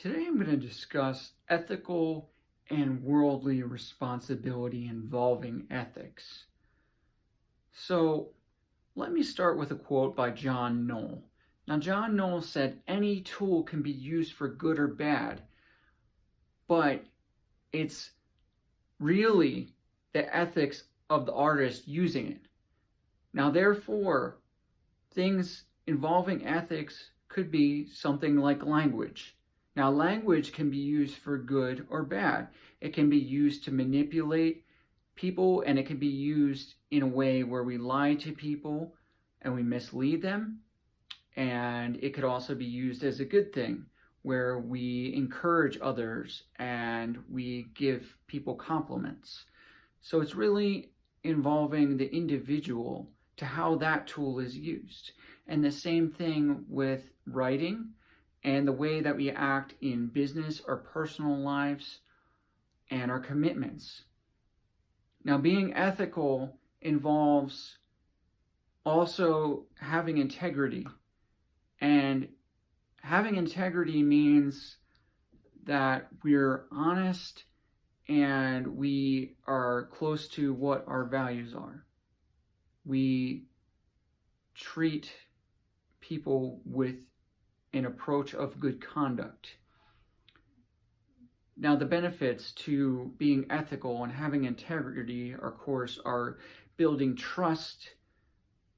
Today I'm going to discuss ethical and worldly responsibility involving ethics. So let me start with a quote by John Knoll. Now, John Knoll said any tool can be used for good or bad, but it's really the ethics of the artist using it. Now, therefore, things involving ethics could be something like language. Now, language can be used for good or bad. It can be used to manipulate people, and it can be used in a way where we lie to people and we mislead them. And it could also be used as a good thing, where we encourage others and we give people compliments. So it's really involving the individual to how that tool is used. And the same thing with writing and the way that we act in business or personal lives and our commitments. Now, being ethical involves also having integrity. And having integrity means that we're honest and we are close to what our values are. We treat people with an approach of good conduct. Now, the benefits to being ethical and having integrity, of course, are building trust,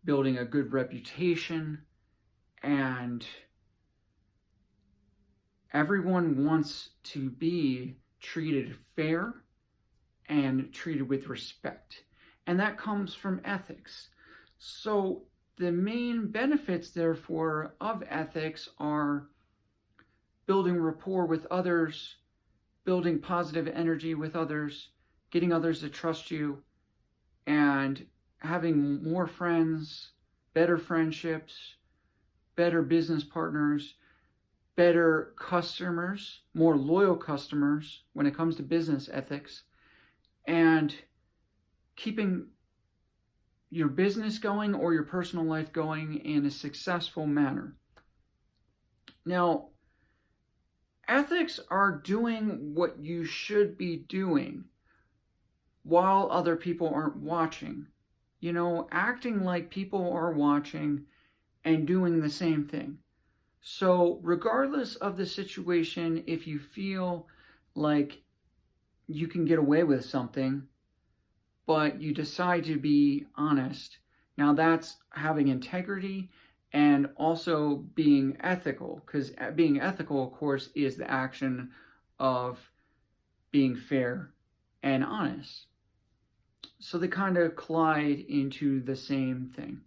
building a good reputation, and everyone wants to be treated fair and treated with respect. And that comes from ethics. So the main benefits, therefore, of ethics are building rapport with others, building positive energy with others, getting others to trust you, and having more friends, better friendships, better business partners, better customers, more loyal customers when it comes to business ethics, and keeping your business going or your personal life going in a successful manner. Now, ethics are doing what you should be doing while other people aren't watching. Acting like people are watching and doing the same thing. So regardless of the situation, if you feel like you can get away with something, but you decide to be honest, now that's having integrity and also being ethical, because being ethical, of course, is the action of being fair and honest. So they kind of collide into the same thing.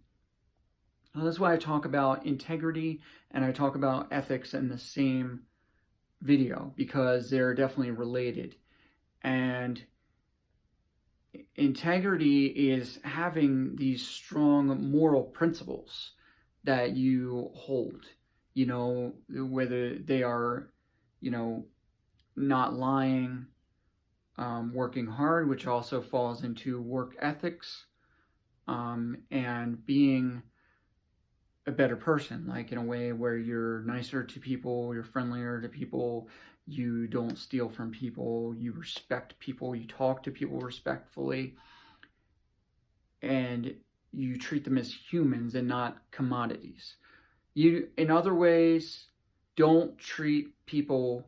Well, that's why I talk about integrity and I talk about ethics in the same video, because they're definitely related. And integrity is having these strong moral principles that you hold, whether they are, not lying, working hard, which also falls into work ethics, and being a better person, like in a way where you're nicer to people, you're friendlier to people, you don't steal from people, you respect people, you talk to people respectfully, and you treat them as humans and not commodities. You, in other ways, don't treat people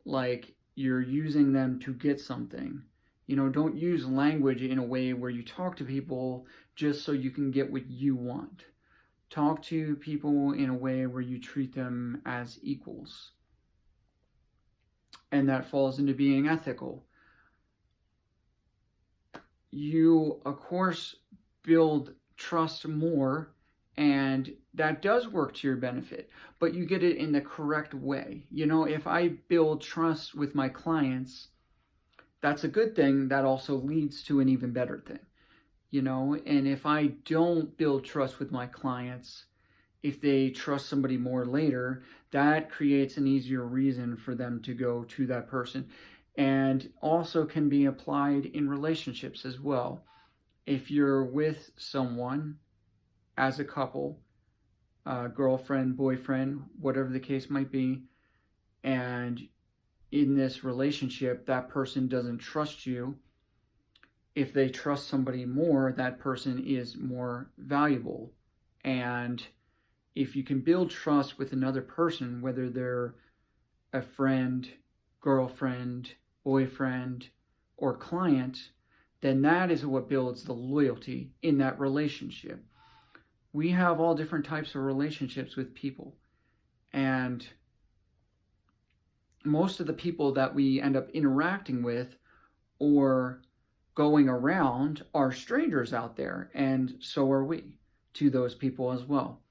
like you're using them to get something. Don't use language in a way where you talk to people just so you can get what you want. Talk to people in a way where you treat them as equals. And that falls into being ethical. You, of course, build trust more, and that does work to your benefit, but you get it in the correct way. If I build trust with my clients, that's a good thing. That also leads to an even better thing. And if I don't build trust with my clients, if they trust somebody more later, that creates an easier reason for them to go to that person, and also can be applied in relationships as well. If you're with someone as a couple, girlfriend, boyfriend, whatever the case might be, and in this relationship, that person doesn't trust you. If they trust somebody more, that person is more valuable. And if you can build trust with another person, whether they're a friend, girlfriend, boyfriend, or client, then that is what builds the loyalty in that relationship. We have all different types of relationships with people. And most of the people that we end up interacting with or going around are strangers out there, and so are we to those people as well.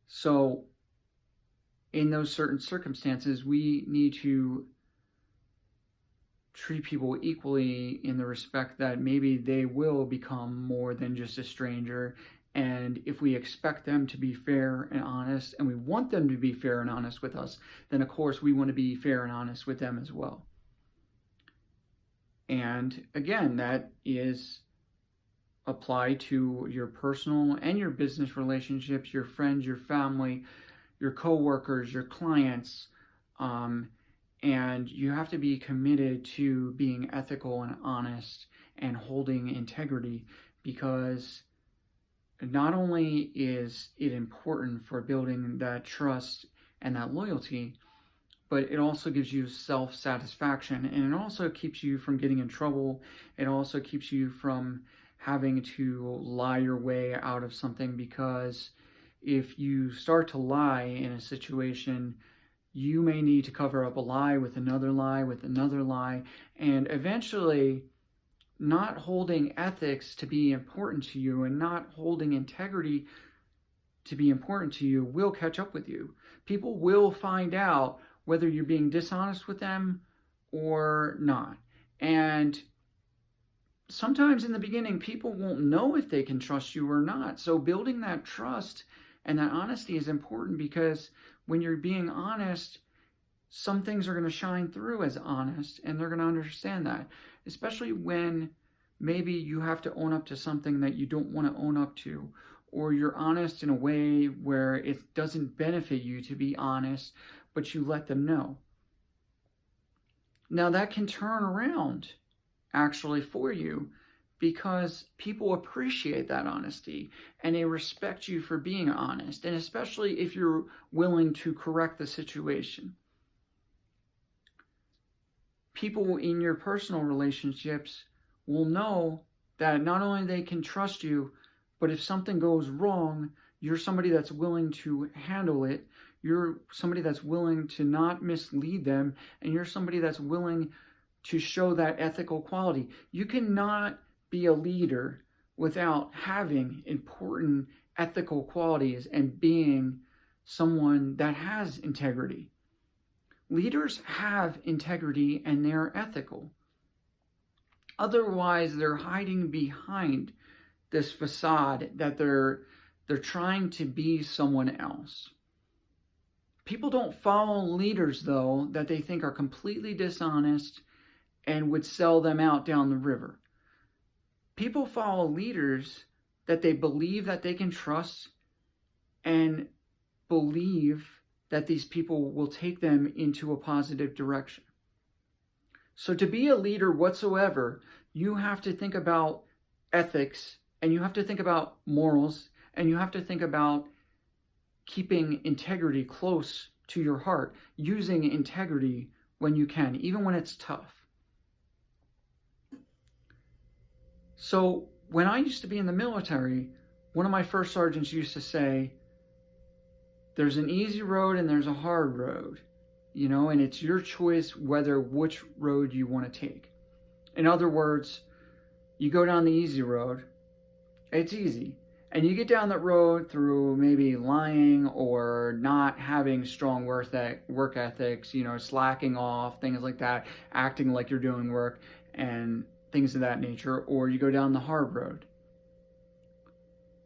So in those certain circumstances, we need to treat people equally in the respect that maybe they will become more than just a stranger. And if we expect them to be fair and honest, and we want them to be fair and honest with us, then of course we want to be fair and honest with them as well. And again, that is applied to your personal and your business relationships, your friends, your family, your coworkers, your clients, and you have to be committed to being ethical and honest and holding integrity, because not only is it important for building that trust and that loyalty, but it also gives you self-satisfaction, and it also keeps you from getting in trouble. It also keeps you from having to lie your way out of something, because if you start to lie in a situation, you may need to cover up a lie with another lie, with another lie, and eventually not holding ethics to be important to you and not holding integrity to be important to you will catch up with you. People will find out whether you're being dishonest with them or not. And sometimes in the beginning, people won't know if they can trust you or not. So building that trust and that honesty is important, because when you're being honest, some things are going to shine through as honest, and they're going to understand that, especially when maybe you have to own up to something that you don't want to own up to, or you're honest in a way where it doesn't benefit you to be honest, but you let them know. Now that can turn around actually for you, because people appreciate that honesty and they respect you for being honest, and especially if you're willing to correct the situation. People in your personal relationships will know that not only they can trust you, but if something goes wrong, you're somebody that's willing to handle it. You're somebody that's willing to not mislead them, and you're somebody that's willing to show that ethical quality. You cannot be a leader without having important ethical qualities and being someone that has integrity. Leaders have integrity and they're ethical. Otherwise, they're hiding behind this facade that they're trying to be someone else. People don't follow leaders, though, that they think are completely dishonest and would sell them out down the river. People follow leaders that they believe that they can trust and believe that these people will take them into a positive direction. So to be a leader whatsoever, you have to think about ethics, and you have to think about morals, and you have to think about keeping integrity close to your heart, using integrity when you can, even when it's tough. So when I used to be in the military, one of my first sergeants used to say, there's an easy road and there's a hard road, and it's your choice which road you want to take. In other words, you go down the easy road, it's easy. And you get down that road through maybe lying or not having strong work ethics, slacking off, things like that, acting like you're doing work and things of that nature, or you go down the hard road.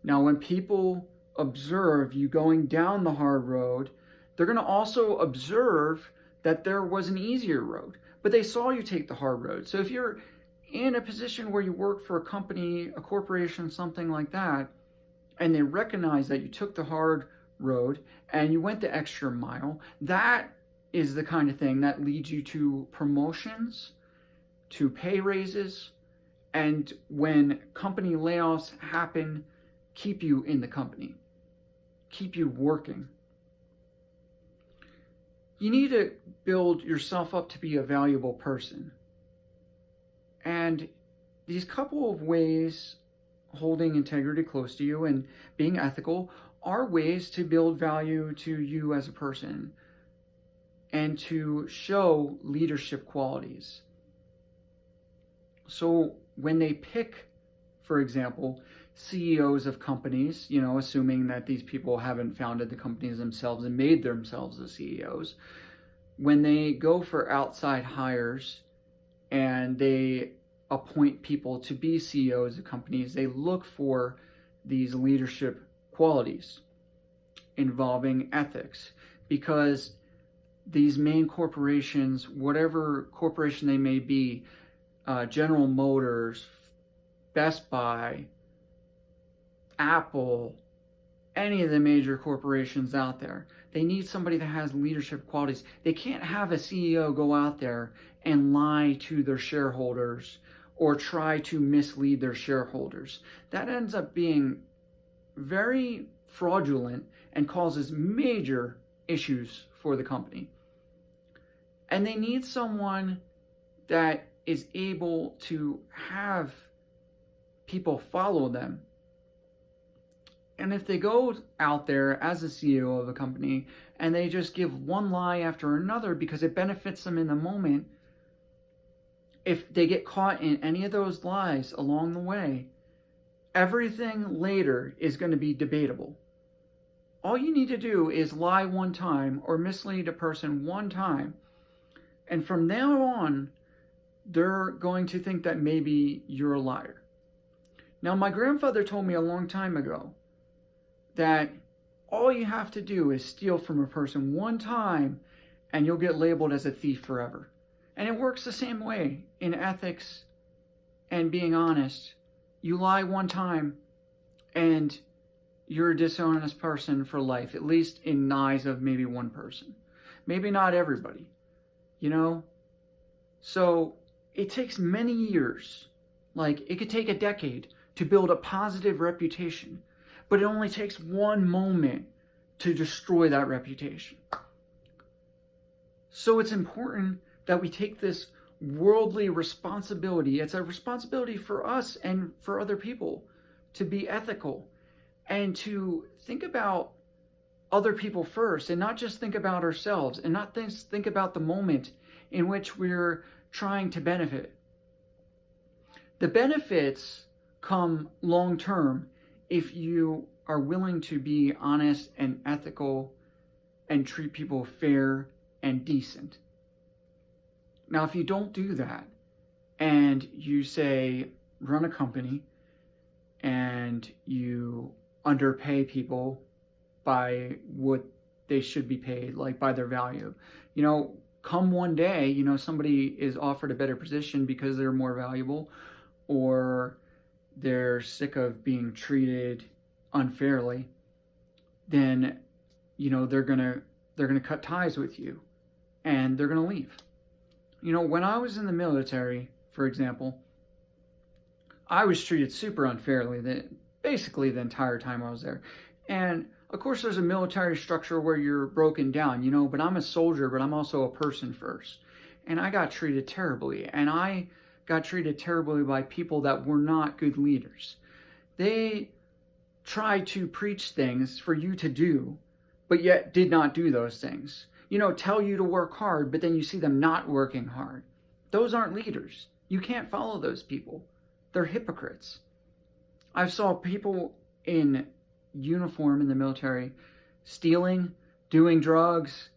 Now, when people observe you going down the hard road, they're going to also observe that there was an easier road, but they saw you take the hard road. So if you're in a position where you work for a company, a corporation, something like that, and they recognize that you took the hard road and you went the extra mile, that is the kind of thing that leads you to promotions, to pay raises, and when company layoffs happen, keep you in the company, keep you working. You need to build yourself up to be a valuable person. And these couple of ways, holding integrity close to you and being ethical, are ways to build value to you as a person and to show leadership qualities. So when they pick, for example, CEOs of companies, assuming that these people haven't founded the companies themselves and made themselves the CEOs, when they go for outside hires and they appoint people to be CEOs of companies, they look for these leadership qualities involving ethics, because these main corporations, whatever corporation they may be, General Motors, Best Buy, Apple, any of the major corporations out there, they need somebody that has leadership qualities. They can't have a CEO go out there and lie to their shareholders or try to mislead their shareholders. That ends up being very fraudulent and causes major issues for the company. And they need someone that is able to have people follow them. And if they go out there as a CEO of a company and they just give one lie after another because it benefits them in the moment, if they get caught in any of those lies along the way, everything later is going to be debatable. All you need to do is lie one time or mislead a person one time, and from now on, they're going to think that maybe you're a liar. Now, my grandfather told me a long time ago that all you have to do is steal from a person one time and you'll get labeled as a thief forever. And it works the same way in ethics and being honest. You lie one time and you're a dishonest person for life, at least in the eyes of maybe one person. Maybe not everybody, So it takes many years, like it could take a decade to build a positive reputation, but it only takes one moment to destroy that reputation. So it's important that we take this worldly responsibility. It's a responsibility for us and for other people to be ethical and to think about other people first and not just think about ourselves and not think about the moment in which we're trying to benefit. The benefits come long term if you are willing to be honest and ethical and treat people fair and decent. Now, if you don't do that and you say run a company and you underpay people by what they should be paid, like by their value, come one day, somebody is offered a better position because they're more valuable, or they're sick of being treated unfairly, then they're gonna cut ties with you and they're gonna leave. When I was in the military, for example, I was treated super unfairly basically the entire time I was there. And of course there's a military structure where you're broken down, but I'm a soldier, but I'm also a person first. And I got treated terribly, and I got treated terribly by people that were not good leaders. They tried to preach things for you to do, but yet did not do those things. Tell you to work hard, but then you see them not working hard. Those aren't leaders. You can't follow those people. They're hypocrites. I saw people in uniform in the military stealing, doing drugs,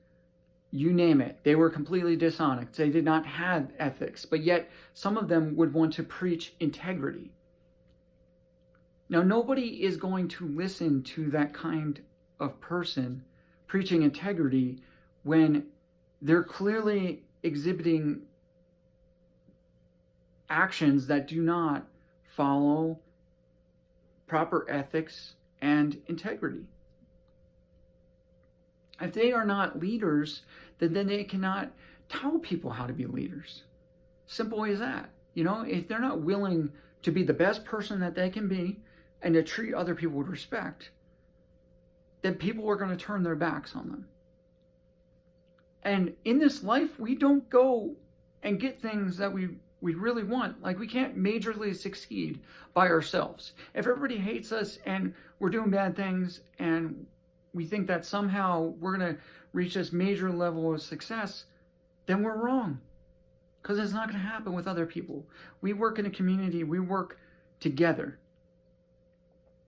you name it. They were completely dishonest. They did not have ethics, but yet some of them would want to preach integrity. Now, nobody is going to listen to that kind of person preaching integrity when they're clearly exhibiting actions that do not follow proper ethics and integrity. If they are not leaders, then they cannot tell people how to be leaders. Simple as that. You know, if they're not willing to be the best person that they can be and to treat other people with respect, then people are going to turn their backs on them. And in this life, we don't go and get things that we really want. Like, we can't majorly succeed by ourselves. If everybody hates us and we're doing bad things and we think that somehow we're going to reach this major level of success, then we're wrong. Because it's not going to happen with other people. We work in a community. We work together.